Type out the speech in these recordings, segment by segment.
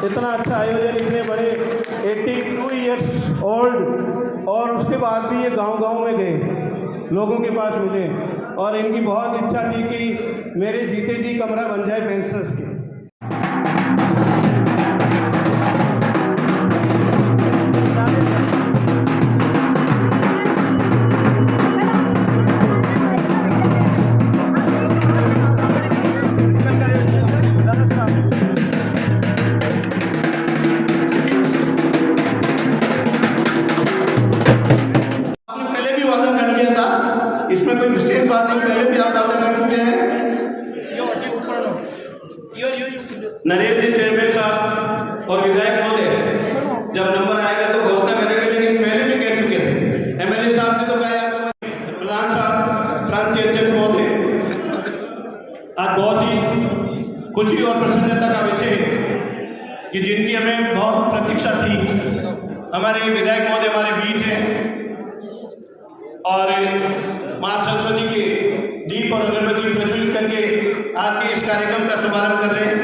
इतना अच्छा आयोजन, इतने बड़े 82 ईयर्स ओल्ड, और उसके बाद भी ये गांव-गांव में गए, लोगों के पास मिले, और इनकी बहुत इच्छा थी कि मेरे जीते जी कमरा बन जाए पेंशनर्स के। इसमें कोई विशेष बात नहीं, पहले भी आप वादा कर चुके हैं। नरेश जी चेयरमैन साहब और विधायक महोदय जब नंबर आएगा तो घोषणा करेंगे, लेकिन पहले भी कह चुके थे। एमएलए साहब ने तो कहा, प्रधान साहब, प्रांतीय अध्यक्ष महोदय, आज बहुत ही खुशी और प्रसन्नता का विषय है कि जिनकी हमें बहुत प्रतीक्षा थी, हमारे विधायक महोदय हमारे बीच हैं और मां सरस्वती के दीप और अगरबत्ती प्रज्वलित करके आज के इस कार्यक्रम का शुभारंभ कर रहे हैं।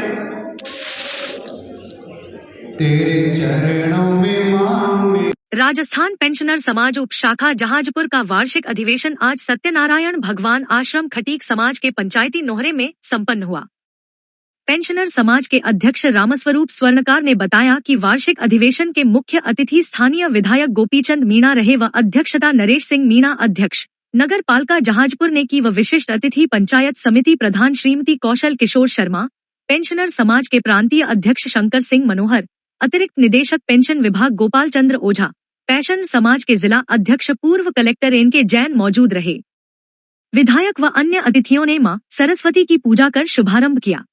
तेरे चरणों में मां। राजस्थान पेंशनर समाज उप शाखा जहाजपुर का वार्षिक अधिवेशन आज सत्यनारायण भगवान आश्रम खटीक समाज के पंचायती नोहरे में संपन्न हुआ। पेंशनर समाज के अध्यक्ष रामस्वरूप स्वर्णकार ने बताया कि वार्षिक अधिवेशन के मुख्य अतिथि स्थानीय विधायक गोपीचंद मीणा रहे व अध्यक्षता नरेश सिंह मीणा अध्यक्ष, नगर पालिका जहाजपुर ने की व विशिष्ट अतिथि पंचायत समिति प्रधान श्रीमती कौशल किशोर शर्मा, पेंशनर समाज के प्रांतीय अध्यक्ष शंकर सिंह मनोहर, अतिरिक्त निदेशक पेंशन विभाग गोपाल चंद्र ओझा, पेंशन समाज के जिला अध्यक्ष पूर्व कलेक्टर एनके जैन मौजूद रहे। विधायक व अन्य अतिथियों ने मां सरस्वती की पूजा कर शुभारंभ किया।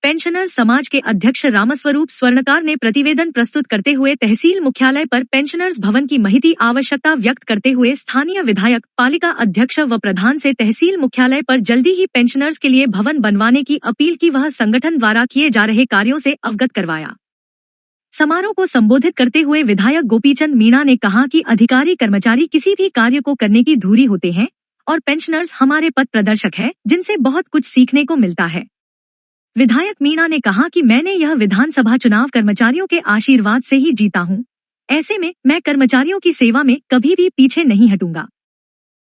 पेंशनर समाज के अध्यक्ष रामस्वरूप स्वर्णकार ने प्रतिवेदन प्रस्तुत करते हुए तहसील मुख्यालय पर पेंशनर्स भवन की महती आवश्यकता व्यक्त करते हुए स्थानीय विधायक, पालिका अध्यक्ष व प्रधान से तहसील मुख्यालय पर जल्दी ही पेंशनर्स के लिए भवन बनवाने की अपील की, वह संगठन द्वारा किए जा रहे कार्यों से अवगत करवाया। समारोह को संबोधित करते हुए विधायक गोपीचंद मीणा ने कहा कि अधिकारी कर्मचारी किसी भी कार्य को करने की धुरी होते हैं और पेंशनर्स हमारे पथ प्रदर्शक है, जिनसे बहुत कुछ सीखने को मिलता है। विधायक मीणा ने कहा कि मैंने यह विधानसभा चुनाव कर्मचारियों के आशीर्वाद से ही जीता हूं, ऐसे में मैं कर्मचारियों की सेवा में कभी भी पीछे नहीं हटूंगा।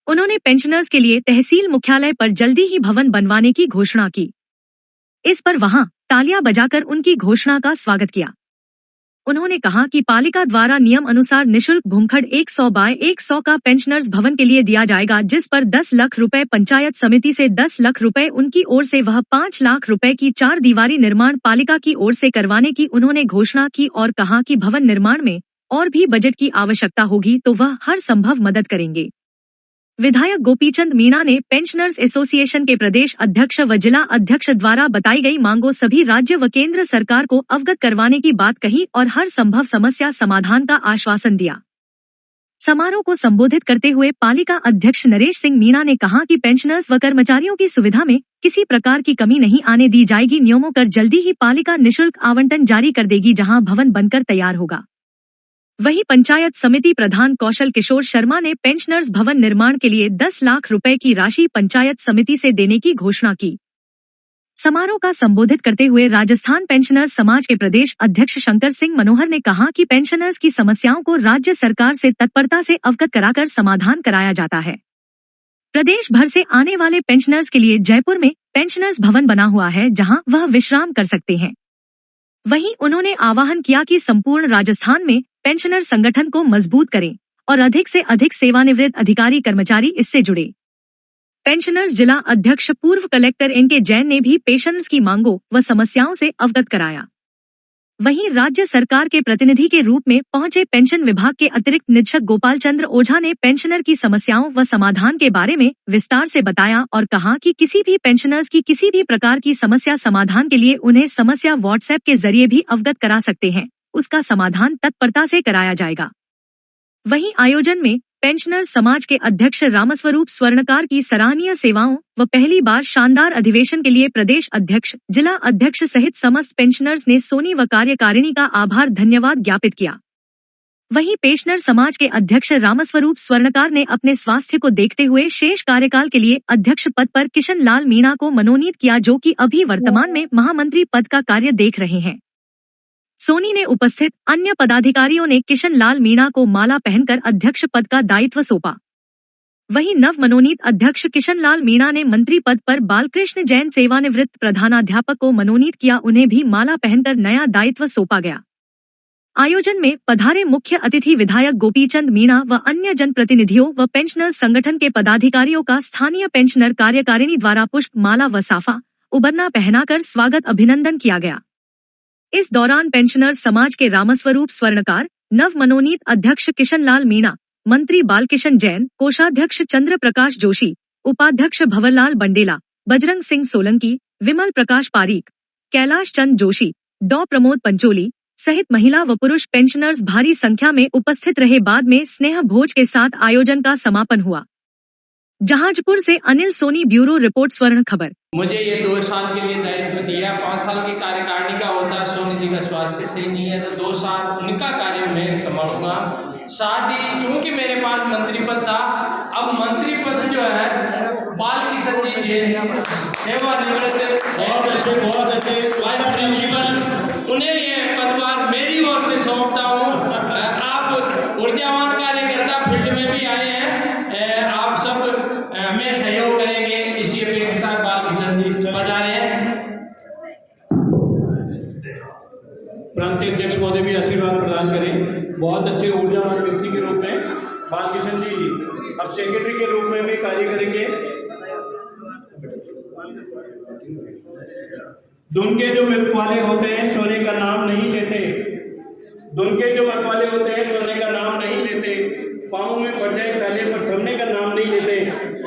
उन्होंने पेंशनर्स के लिए तहसील मुख्यालय पर जल्दी ही भवन बनवाने की घोषणा की। इस पर वहां तालियां बजाकर उनकी घोषणा का स्वागत किया। उन्होंने कहा कि पालिका द्वारा नियम अनुसार निशुल्क भूखंड 100 बाय 100 का पेंशनर्स भवन के लिए दिया जाएगा, जिस पर 10 लाख रुपए पंचायत समिति से 10 लाख रुपए उनकी ओर से वह 5 लाख रुपए की 4 दीवारी निर्माण पालिका की ओर से करवाने की उन्होंने घोषणा की और कहा कि भवन निर्माण में और भी बजट की आवश्यकता होगी तो वह हर संभव मदद करेंगे। विधायक गोपीचंद मीणा ने पेंशनर्स एसोसिएशन के प्रदेश अध्यक्ष व जिला अध्यक्ष द्वारा बताई गई मांगों सभी राज्य व केंद्र सरकार को अवगत करवाने की बात कही और हर संभव समस्या समाधान का आश्वासन दिया। समारोह को संबोधित करते हुए पालिका अध्यक्ष नरेश सिंह मीणा ने कहा कि पेंशनर्स व कर्मचारियों की सुविधा में किसी प्रकार की कमी नहीं आने दी जाएगी। नियमों कर जल्दी ही पालिका निःशुल्क आवंटन जारी कर देगी, जहां भवन बनकर तैयार होगा। वहीं पंचायत समिति प्रधान कौशल किशोर शर्मा ने पेंशनर्स भवन निर्माण के लिए 10 लाख रुपए की राशि पंचायत समिति से देने की घोषणा की। समारोह का संबोधित करते हुए राजस्थान पेंशनर्स समाज के प्रदेश अध्यक्ष शंकर सिंह मनोहर ने कहा कि पेंशनर्स की समस्याओं को राज्य सरकार से तत्परता से अवगत कराकर समाधान कराया जाता है। प्रदेश भर से आने वाले पेंशनर्स के लिए जयपुर में पेंशनर्स भवन बना हुआ है, जहां वह विश्राम कर सकते हैं। वहीं उन्होंने आह्वान किया कि संपूर्ण राजस्थान में पेंशनर संगठन को मजबूत करें और अधिक से अधिक सेवानिवृत्त अधिकारी कर्मचारी इससे जुड़े। पेंशनर्स जिला अध्यक्ष पूर्व कलेक्टर एनके जैन ने भी पेंशनर्स की मांगों व समस्याओं से अवगत कराया। वहीं राज्य सरकार के प्रतिनिधि के रूप में पहुंचे पेंशन विभाग के अतिरिक्त निदेशक गोपाल चंद्र ओझा ने पेंशनर की समस्याओं व समाधान के बारे में विस्तार से बताया और कहा कि किसी भी पेंशनर्स की किसी भी प्रकार की समस्या समाधान के लिए उन्हें समस्या व्हाट्सएप के जरिए भी अवगत करा सकते हैं, उसका समाधान तत्परता से कराया जाएगा। वहीं आयोजन में पेंशनर समाज के अध्यक्ष रामस्वरूप स्वर्णकार की सराहनीय सेवाओं व पहली बार शानदार अधिवेशन के लिए प्रदेश अध्यक्ष, जिला अध्यक्ष सहित समस्त पेंशनर्स ने सोनी व कार्यकारिणी का आभार धन्यवाद ज्ञापित किया। वहीं पेंशनर समाज के अध्यक्ष रामस्वरूप स्वर्णकार ने अपने स्वास्थ्य को देखते हुए शेष कार्यकाल के लिए अध्यक्ष पद पर किशन लाल मीणा को मनोनीत किया, जो कि अभी वर्तमान में महामंत्री पद का कार्य देख रहे हैं। सोनी ने उपस्थित अन्य पदाधिकारियों ने किशन लाल मीणा को माला पहनकर अध्यक्ष पद का दायित्व सौंपा। वहीं नव मनोनीत अध्यक्ष किशन लाल मीणा ने मंत्री पद पर बालकृष्ण जैन सेवानिवृत्त प्रधानाध्यापक को मनोनीत किया, उन्हें भी माला पहनकर नया दायित्व सौंपा गया। आयोजन में पधारे मुख्य अतिथि विधायक गोपीचंद मीणा व अन्य जनप्रतिनिधियों व पेंशनर्स संगठन के पदाधिकारियों का स्थानीय पेंशनर कार्यकारिणी द्वारा पुष्प माला व साफा उबरना पहनाकर स्वागत अभिनंदन किया गया। इस दौरान पेंशनर्स समाज के रामस्वरूप स्वर्णकार, नव मनोनीत अध्यक्ष किशन लाल मीणा, मंत्री बालकिशन जैन, कोषाध्यक्ष चंद्र प्रकाश जोशी, उपाध्यक्ष भंवरलाल बंडेला, बजरंग सिंह सोलंकी, विमल प्रकाश पारीक, कैलाश चंद जोशी, डॉ प्रमोद पंचोली सहित महिला व पुरुष पेंशनर्स भारी संख्या में उपस्थित रहे। बाद में स्नेह भोज के साथ आयोजन का समापन हुआ। जहाजपुर से अनिल सोनी, ब्यूरो रिपोर्ट, स्वर्ण खबर। मुझे ये 2 साल के लिए दायित्व दिया। 5 साल की कार्यकारिणी का होता है। सोनी जी का स्वास्थ्य सही नहीं है तो 2 साल उनका कार्य मैं संभालूंगा। साथ ही चूंकि मेरे पास मंत्री पद था, अब मंत्री पद जो है बालकिशन जी सेवानिवृत्त बहुत अच्छे वाइस प्रिंसिपल, उन्हें ये पदभार मेरी ओर से सौंपता हूँ। आप ऊर्जावान कार्यकर्ता फील्ड में भी आए हैं, आप सब हमें सहयोग करेंगे, इसी अपेक्षा के साथ बालकिशन जी पधारे हैं। प्रांतीय अध्यक्ष महोदय भी आशीर्वाद प्रदान करें। बहुत अच्छे ऊर्जावान व्यक्ति के रूप में बालकिशन जी अब सेक्रेटरी के रूप में भी कार्य करेंगे। दुन के जो मतवाले होते हैं सोने का नाम नहीं लेते, दुन के जो मतवाले होते हैं सोने का नाम नहीं लेते, पाँव में पड़ जाए चाले पर थमने का नाम नहीं लेते।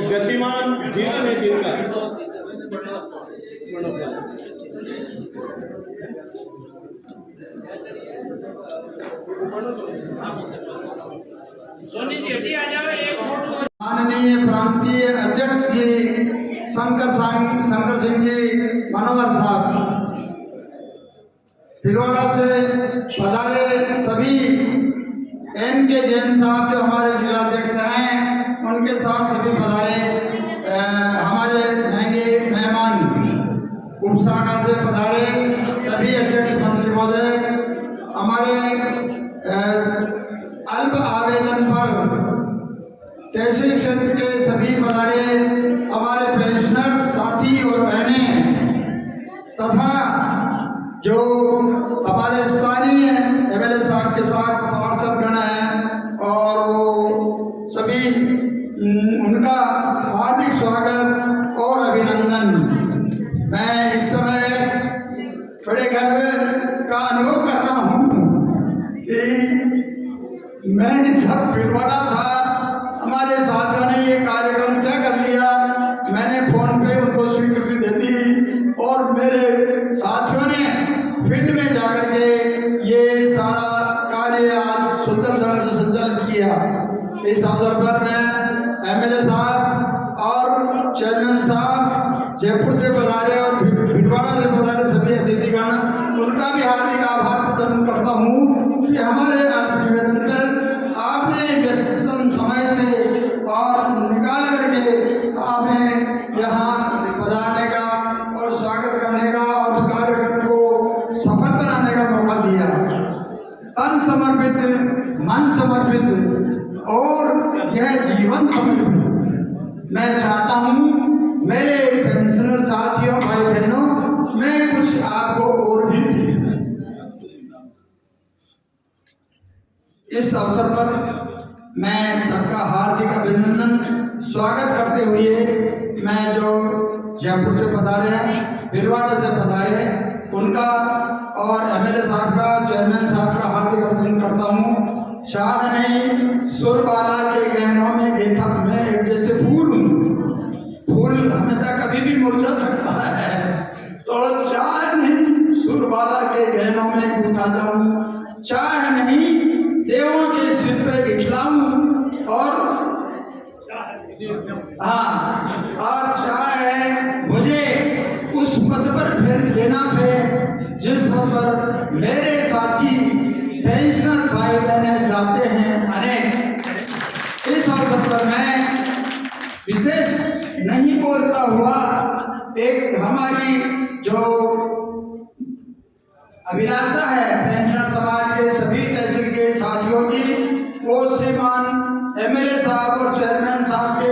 गतिमान जीवन है जिनका। सोनी जी हटी आ जाओ, एक फोटो। माननीय प्रांतीय अध्यक्ष जी शंकर सिंह जी मनोहर साहब, भिलवाड़ा से पधारे सभी एन.के. जैन साहब जो हमारे जिलाध्यक्ष हैं, उनके साथ सभी पधारे हमारे महंगे मेहमान, उपशाखा से पधारे सभी अध्यक्ष मंत्री महोदय, हमारे अल्प आवेदन पर तहसील क्षेत्र के सभी पधारे हमारे पेंशनर साथी और बहनें तथा जो हमारे स्थानीय एमएलए साहब के साथ पार्षदगण हैं और वो सभी, उनका हार्दिक स्वागत और अभिनंदन। मैं इस समय बड़े गर्व का अनुभव कर रहा हूँ कि मैं जब भिलवाड़ा था, हमारे साथियों ने ये कार्यक्रम तय कर लिया, मैंने फोन पे उनको स्वीकृति दे दी और मेरे साथियों ने फील्ड में जाकर के ये सारा कार्य आज सुंदर ढंग से संचालित किया। इस अवसर पर मैं एमएलए साहब और चेयरमैन साहब जयपुर से पधारे और भिलवाड़ा से पधारे सभी अतिथिगण, उनका भी हार्दिक आभार प्रकट करता हूँ कि हमारे निवेदन पर आपने व्यस्ततम समय से और निकाल करके हमें यहाँ पधारने का और स्वागत करने का और उस कार्यक्रम को सफल बनाने का मौका दिया। तन समर्पित, मन समर्पित और यह जीवन समर्पित। मैं चाहता हूँ मेरे पेंशनर साथियों, भाई बहनों, मैं कुछ आपको और भी इस अवसर पर मैं सबका हार्दिक अभिनंदन स्वागत करते हुए मैं जो जयपुर से पधारे हैं, भिलवाड़ा से पधारे हैं, उनका और एमएलए साहब का, चेयरमैन साहब का हार्दिक अभिनंदन करता हूँ। चाह नहीं सुरबाला के गहनों में देखा मैं एक जैसे फूल हूँ, फूल हमेशा कभी भी मुरझा सकता है, तो चाह नहीं सुरबाला के गहनों में गूंथा जाऊँ, चाह नहीं देवों के सिर पे इठलाऊं और और चाह है मुझे उस पद पर फिर देना फिर जिस पद पर मेरे साथी पेंशनर भाई बहने जाते हैं अनेक। इस अवसर पर मैं विशेष नहीं बोलता हुआ एक हमारी जो अभिलाषा है पेंशनर समाज के सभी तहसील के साथियों की, वो श्रीमान एमएलए साहब और चेयरमैन साहब के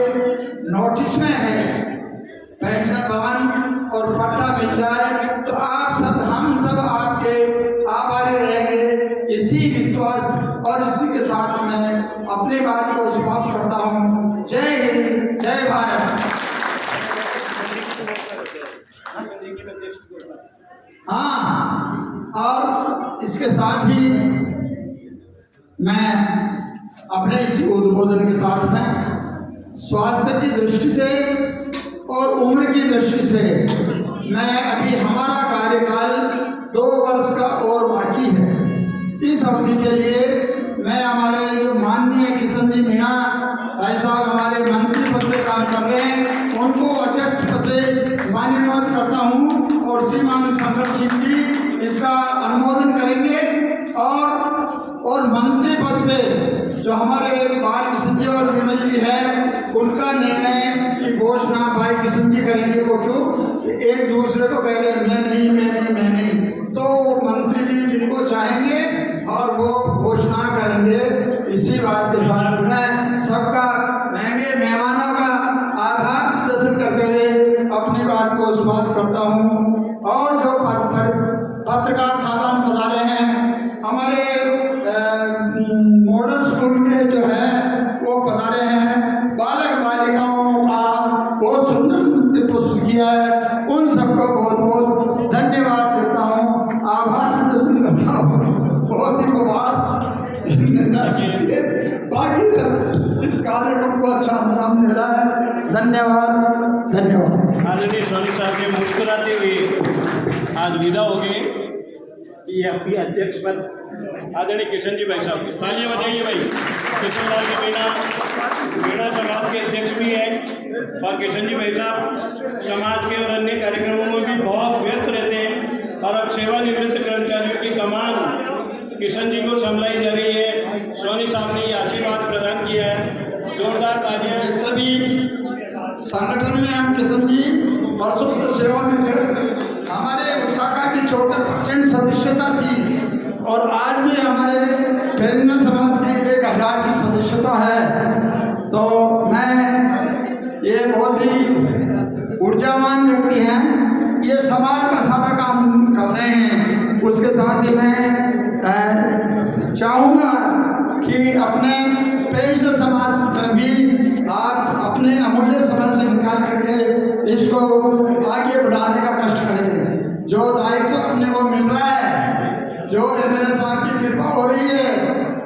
नोटिस में है पेंशन भवन और पट्टा मिल जाए तो आप सब, हम सब आपके आभारी रहेंगे। इसी विश्वास और इसी के साथ मैं अपनी बात को समाप्त करता हूँ। जय हिंद, जय भारत। हाँ, और इसके साथ ही मैं अपने इसी उद्बोधन के साथ में स्वास्थ्य की दृष्टि से और उम्र की दृष्टि से मैं अभी हमारा कार्यकाल 2 वर्ष का और बाकी है। इस अवधि के लिए मैं हमारे जो माननीय किशन जी मीणा भाई साहब हमारे मंत्री पद पे काम कर रहे हैं, उनको अध्यक्ष पद पे मान्यता करता हूँ और श्रीमान शंकर सिंह जी इसका अनुमोदन करेंगे। और मंत्री पद पे जो हमारे बाल किशन जी और विमल जी है, उनका निर्णय की घोषणा भाई किशन जी करेंगे। वो क्यों एक दूसरे को कह रहे मैं नहीं, तो मंत्री जी जिनको चाहेंगे और वो घोषणा करेंगे। इसी बात के साथ मैं सबका महंगे मेहमानों का आभार प्रदर्शन करते हुए अपनी बात को समाप्त करता हूँ। और जो पत्रकार साहबान बता रहे हैं, हमारे मॉडल स्कूल के जो है वो बता रहे हैं बालक बालिकाओं का बहुत सुंदर नृत्य प्रस्तुत किया है। उन सबको बहुत बहुत धन्यवाद देता हूँ, आभार प्रदर्शन करता हूँ। बहुत ही बाकी इस कार्यक्रम को अच्छा अंजाम दे रहा है। धन्यवाद, धन्यवाद। आदरणीय सोनी साहब के मुस्कुराते हुए आज विदा हो गए। ये आपकी अध्यक्ष पद आदरणीय किशन जी भाई साहब, तालियां बजाइए भाई। किशन लाल जी मीणा समाज के अध्यक्ष भी हैं और किशन जी भाई साहब समाज के और अन्य कार्यक्रमों में भी बहुत व्यस्त रहते हैं और अब सेवानिवृत्त कर्मचारियों की कमान किशन जी को संभलाई जा रही है। सोनी साहब ने ये आशीर्वाद प्रदान किया है, जोरदार तालियां। सभी संगठन में हम किशन जी वर्षों से सेवा में थे। हमारे शाखा की 74% सदस्यता थी और आज भी हमारे पेंशनर समाज की 1000 की सदस्यता है। तो मैं ये बहुत ही ऊर्जावान व्यक्ति हैं, ये समाज का सारा काम कर रहे हैं। उसके साथ ही मैं चाहूँगा कि अपने पेंशनर समाज में भी आप अपने अमूल्य समय से निकाल करके इसको आगे बढ़ाने का कष्ट करें। जो दायित्व अपने को मिल रहा है, जो एमएलए साहब की कृपा हो रही है,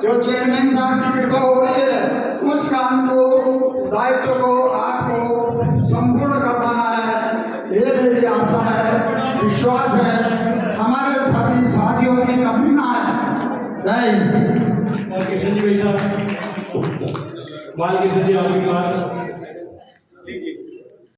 जो चेयरमैन साहब की कृपा हो रही है, उस काम को, दायित्व को आपको संपूर्ण करवाना है। ये मेरी आशा है, विश्वास है, हमारे सभी साथियों की तमन्ना है। जय हिंद। और किशन जी भाई साहब, बाल किशन जी आपकी बात लीजिए।